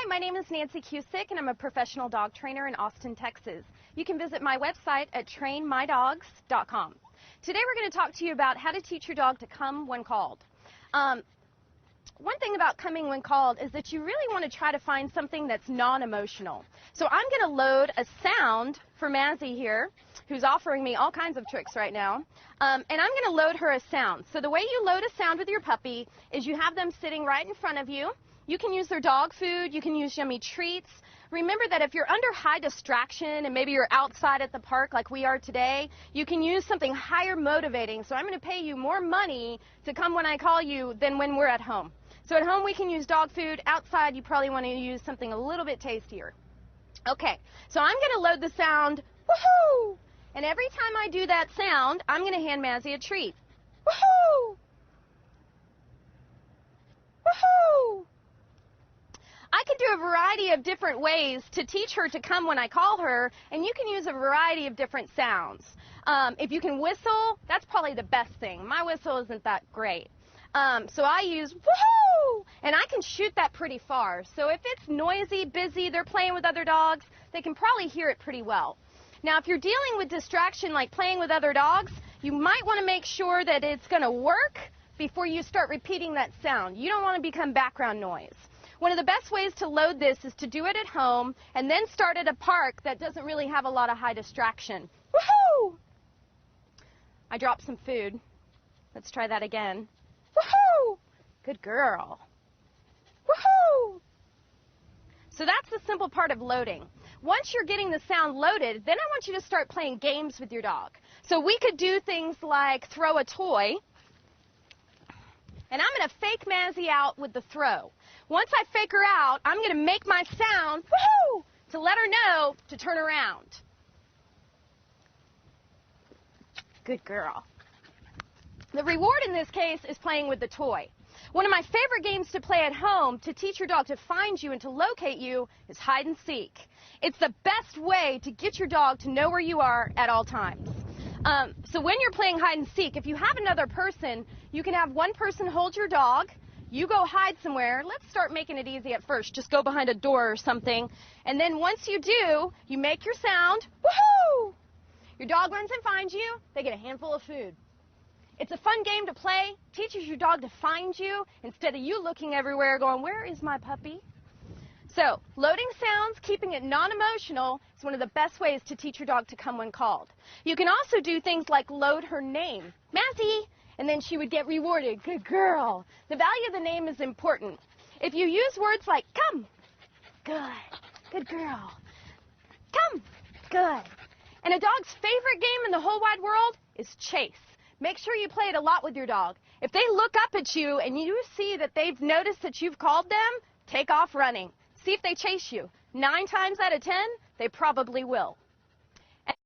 Hi, my name is Nancy Cusick, and I'm a professional dog trainer in Austin, Texas. You can visit my website at trainmydogs.com. Today we're going to talk to you about how to teach your dog to come when called. One thing about coming when called is that you really want to try to find something that's non-emotional. So I'm going to load a sound for Mazzy here, who's offering me all kinds of tricks right now, and I'm going to load her a sound. So the way you load a sound with your puppy is you have them sitting right in front of you. You can use their dog food, you can use yummy treats. Remember that if you're under high distraction and maybe you're outside at the park like we are today, you can use something higher motivating. So I'm going to pay you more money to come when I call you than when we're at home. So at home we can use dog food. Outside you probably want to use something a little bit tastier. Okay, so I'm going to load the sound, woohoo! And every time I do that sound, I'm going to hand Mazzy a treat. Woohoo! Woohoo! I can do a variety of different ways to teach her to come when I call her, and you can use a variety of different sounds. If you can whistle, that's probably the best thing. My whistle isn't that great. So I use woohoo, and I can shoot that pretty far. So if it's noisy, busy, they're playing with other dogs, they can probably hear it pretty well. Now, if you're dealing with distraction like playing with other dogs, you might want to make sure that it's going to work before you start repeating that sound. You don't want to become background noise. One of the best ways to load this is to do it at home and then start at a park that doesn't really have a lot of high distraction. Woohoo! I dropped some food. Let's try that again. Woohoo! Good girl. Woohoo! So that's the simple part of loading. Once you're getting the sound loaded, then I want you to start playing games with your dog. So we could do things like throw a toy. And I'm going to fake Mazzy out with the throw. Once I fake her out, I'm going to make my sound, woohoo, to let her know to turn around. Good girl. The reward in this case is playing with the toy. One of my favorite games to play at home to teach your dog to find you and to locate you is hide and seek. It's the best way to get your dog to know where you are at all times. So when you're playing hide and seek, if you have another person, you can have one person hold your dog, you go hide somewhere. Let's start making it easy at first. Just go behind a door or something. And then once you do, you make your sound, woohoo! Your dog runs and finds you, they get a handful of food. It's a fun game to play, teaches your dog to find you instead of you looking everywhere going, where is my puppy? So, loading sounds, keeping it non-emotional is one of the best ways to teach your dog to come when called. You can also do things like load her name, Mazzy, and then she would get rewarded, good girl. The value of the name is important. If you use words like come, good girl, come, good. And a dog's favorite game in the whole wide world is chase. Make sure you play it a lot with your dog. If they look up at you and you see that they've noticed that you've called them, take off running. See if they chase you. 9 times out of 10, they probably will.